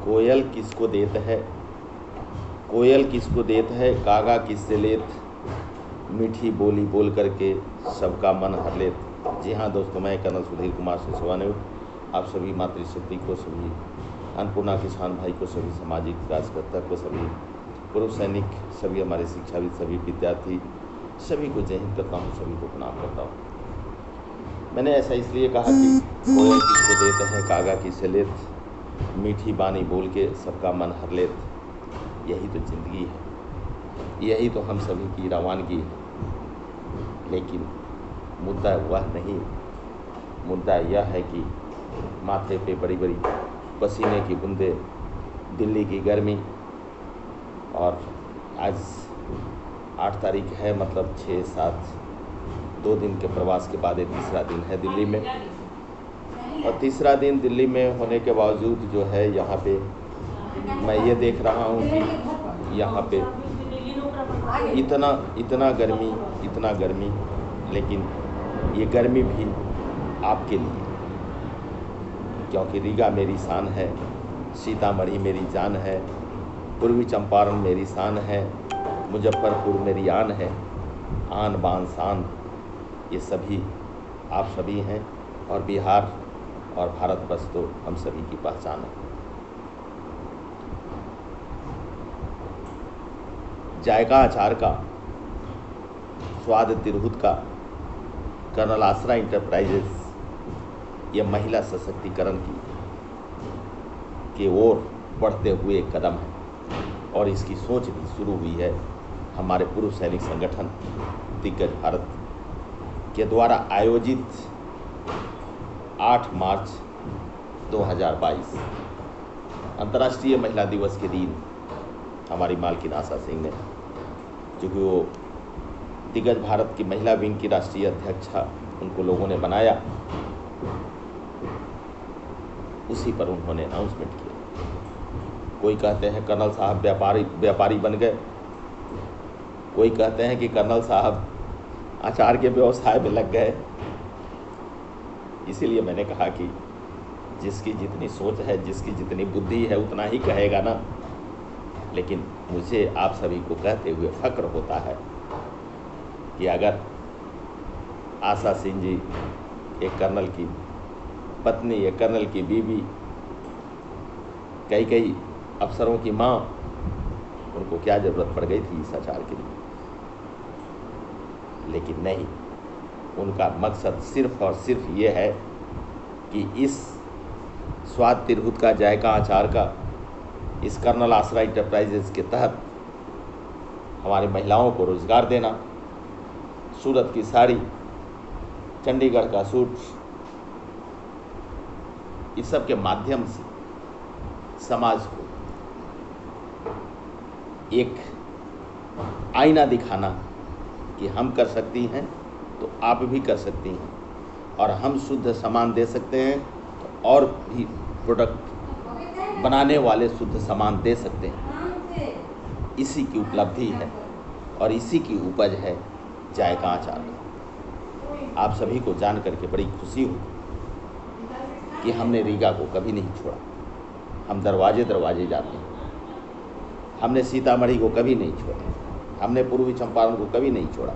कोयल किसको देत है, कोयल किसको देत है, कागा किससे लेत, मीठी बोली बोल करके सबका मन हर लेत। जी हाँ दोस्तों, मैं कर्नल सुधीर कुमार सिंह सेवानिवृत्त आप सभी मातृशक्ति को, सभी अन्नपूर्णा किसान भाई को, सभी सामाजिक कार्यकर्ता को, सभी पूर्व सैनिक, सभी हमारे शिक्षाविद, सभी विद्यार्थी, सभी को जय हिंद करता हूँ, सभी को प्रणाम करता हूँ। मैंने ऐसा इसलिए कहा कि कोयल किसको देते हैं, कागा किससे लेत, मीठी बानी बोल के सबका मन हर लेत। यही तो जिंदगी है, यही तो हम सभी की रवानगी है। लेकिन मुद्दा वह नहीं, मुद्दा यह है कि माथे पे बड़ी बड़ी पसीने की बूंदें, दिल्ली की गर्मी, और आज 8 तारीख है, मतलब 6-7 2 दिन के प्रवास के बाद ये तीसरा दिन है दिल्ली में। और तीसरा दिन दिल्ली में होने के बावजूद जो है यहाँ पे मैं ये देख रहा हूँ कि यहाँ पे इतना गर्मी, लेकिन ये गर्मी भी आपके लिए, क्योंकि रीगा मेरी शान है, सीतामढ़ी मेरी जान है, पूर्वी चंपारण मेरी शान है, मुजफ्फरपुर मेरी आन है, आन बान शान, ये सभी आप सभी हैं। और बिहार और भारतवर्ष तो हम सभी की पहचान है। जायका अचार का, स्वाद तिरहुत का, कर्नल आसरा इंटरप्राइजेस ये महिला सशक्तिकरण की ओर बढ़ते हुए एक कदम है। और इसकी सोच भी शुरू हुई है हमारे पूर्व सैनिक संगठन दिग्गज भारत के द्वारा आयोजित 8 मार्च 2022 अंतर्राष्ट्रीय महिला दिवस के दिन हमारी मालकिन आशा सिंह ने, जो कि वो दिग्गज भारत की महिला विंग की राष्ट्रीय अध्यक्षा, उनको लोगों ने बनाया, उसी पर उन्होंने अनाउंसमेंट किया। कोई कहते हैं कर्नल साहब व्यापारी बन गए, कोई कहते हैं कि कर्नल साहब अचार के व्यवसाय में लग गए। इसीलिए मैंने कहा कि जिसकी जितनी सोच है, जिसकी जितनी बुद्धि है, उतना ही कहेगा ना। लेकिन मुझे आप सभी को कहते हुए फक्र होता है कि अगर आशा सिंह जी एक कर्नल की पत्नी, एक कर्नल की बीवी, कई अफसरों की माँ, उनको क्या ज़रूरत पड़ गई थी इस अचार के लिए। लेकिन नहीं, उनका मकसद सिर्फ और सिर्फ ये है कि इस स्वाद तिरहुत का, जायका अचार का, इस कर्नल आसरा इंटरप्राइजेस के तहत हमारी महिलाओं को रोज़गार देना, सूरत की साड़ी, चंडीगढ़ का सूट, इस सब के माध्यम से समाज को एक आईना दिखाना कि हम कर सकती हैं तो आप भी कर सकती हैं, और हम शुद्ध सामान दे सकते हैं तो और भी प्रोडक्ट बनाने वाले शुद्ध सामान दे सकते हैं। इसी की उपलब्धि है और इसी की उपज है जायका अचार का। आप सभी को जान करके बड़ी खुशी हुई कि हमने रीगा को कभी नहीं छोड़ा। हम दरवाजे जाते हैं। हमने सीतामढ़ी को कभी नहीं छोड़ा, हमने पूर्वी चंपारण को कभी नहीं छोड़ा,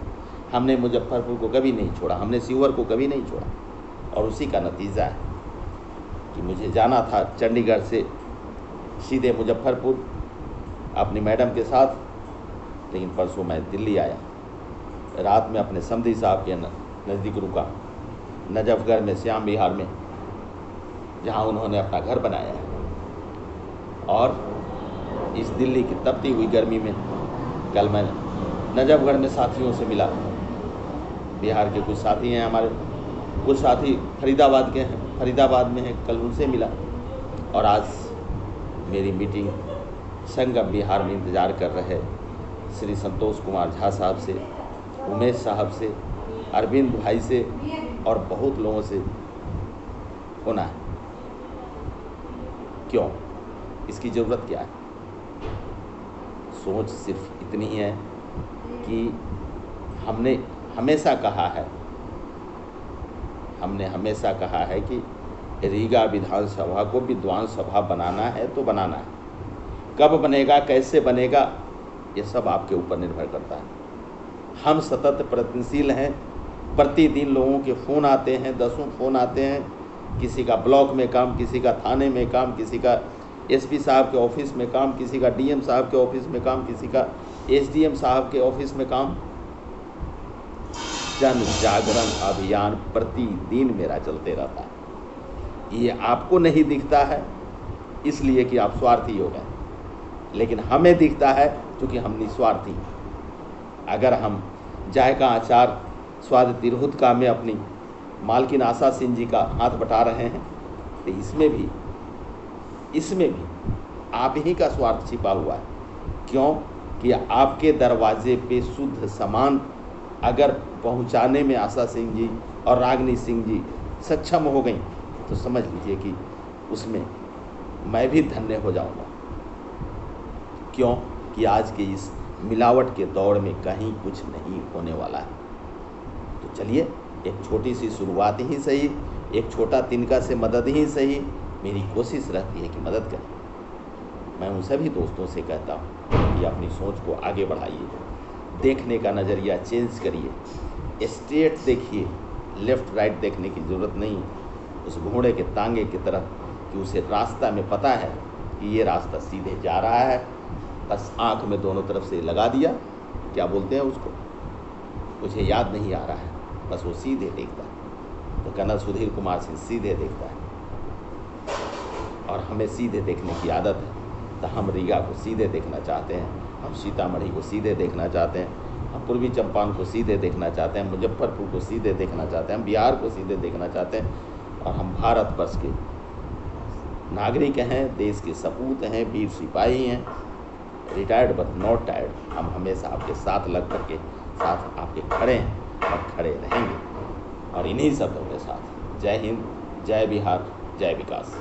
हमने मुजफ्फरपुर को कभी नहीं छोड़ा, हमने सीवर को कभी नहीं छोड़ा। और उसी का नतीजा है कि मुझे जाना था चंडीगढ़ से सीधे मुजफ्फरपुर अपनी मैडम के साथ, लेकिन परसों मैं दिल्ली आया। रात में अपने समधी साहब के नज़दीक रुका, नजफगढ़ में, श्याम विहार में, जहाँ उन्होंने अपना घर बनाया है। और इस दिल्ली की तपती हुई गर्मी में कल मैं नजफगढ़ में साथियों से मिला। बिहार के कुछ साथी हैं हमारे, कुछ साथी फरीदाबाद के हैं, फरीदाबाद में हैं, कल उनसे मिला। और आज मेरी मीटिंग संगम बिहार में इंतज़ार कर रहे श्री संतोष कुमार झा साहब से, उमेश साहब से, अरविंद भाई से और बहुत लोगों से होना है। क्यों? इसकी ज़रूरत क्या है? सोच सिर्फ इतनी है कि हमने हमेशा कहा है कि रीगा विधानसभा को विद्वान सभा बनाना है तो बनाना है। कब बनेगा, कैसे बनेगा, ये सब आपके ऊपर निर्भर करता है। हम सतत प्रयत्नशील हैं। प्रतिदिन लोगों के फ़ोन आते हैं, 10 फ़ोन आते हैं। किसी का ब्लॉक में काम, किसी का थाने में काम, किसी का एसपी साहब के ऑफिस में काम, किसी का डीएम साहब के ऑफिस में काम, किसी का एसडीएम साहब के ऑफिस में काम। जन जागरण अभियान प्रतिदिन मेरा चलते रहता है। ये आपको नहीं दिखता है इसलिए कि आप स्वार्थी हो गए, लेकिन हमें दिखता है क्योंकि हम निस्वार्थी हैं। अगर हम जायका आचार स्वाद तिरहुत में अपनी मालकिन आशा सिंह जी का हाथ बटा रहे हैं, तो इसमें भी आप ही का स्वार्थ छिपा हुआ है। क्यों कि आपके दरवाजे पे शुद्ध सामान अगर पहुंचाने में आशा सिंह जी और रागिनी सिंह जी सक्षम हो गई तो समझ लीजिए कि उसमें मैं भी धन्य हो जाऊंगा। क्यों कि आज के इस मिलावट के दौर में कहीं कुछ नहीं होने वाला है। तो चलिए, एक छोटी सी शुरुआत ही सही, एक छोटा तिनका से मदद ही सही, मेरी कोशिश रहती है कि मदद करें। मैं उन सभी दोस्तों से कहता हूँ कि अपनी सोच को आगे बढ़ाइए, देखने का नज़रिया चेंज करिए, स्ट्रेट देखिए, लेफ़्ट राइट देखने की ज़रूरत नहीं। उस घोड़े के तांगे की तरह कि उसे रास्ता में पता है कि ये रास्ता सीधे जा रहा है, बस आँख में दोनों तरफ से लगा दिया, क्या बोलते हैं उसको, मुझे याद नहीं आ रहा है, बस वो सीधे देखता है। तो कर्नल सुधीर कुमार सिंह सीधे देखता है और हमें सीधे देखने की आदत है। तो हम रीगा को सीधे देखना चाहते हैं, हम सीतामढ़ी को सीधे देखना चाहते हैं, हम पूर्वी चंपारण को सीधे देखना चाहते हैं, मुजफ्फरपुर को सीधे देखना चाहते हैं, हम बिहार को सीधे देखना चाहते हैं। और हम भारतवर्ष के नागरिक हैं, देश के सपूत हैं, वीर सिपाही हैं, रिटायर्ड बट नॉट टायर्ड। हम हमेशा आपके साथ लग करके साथ आपके खड़े हैं और खड़े रहेंगे। और इन्हीं शब्दों के साथ जय हिंद, जय बिहार, जय विकास।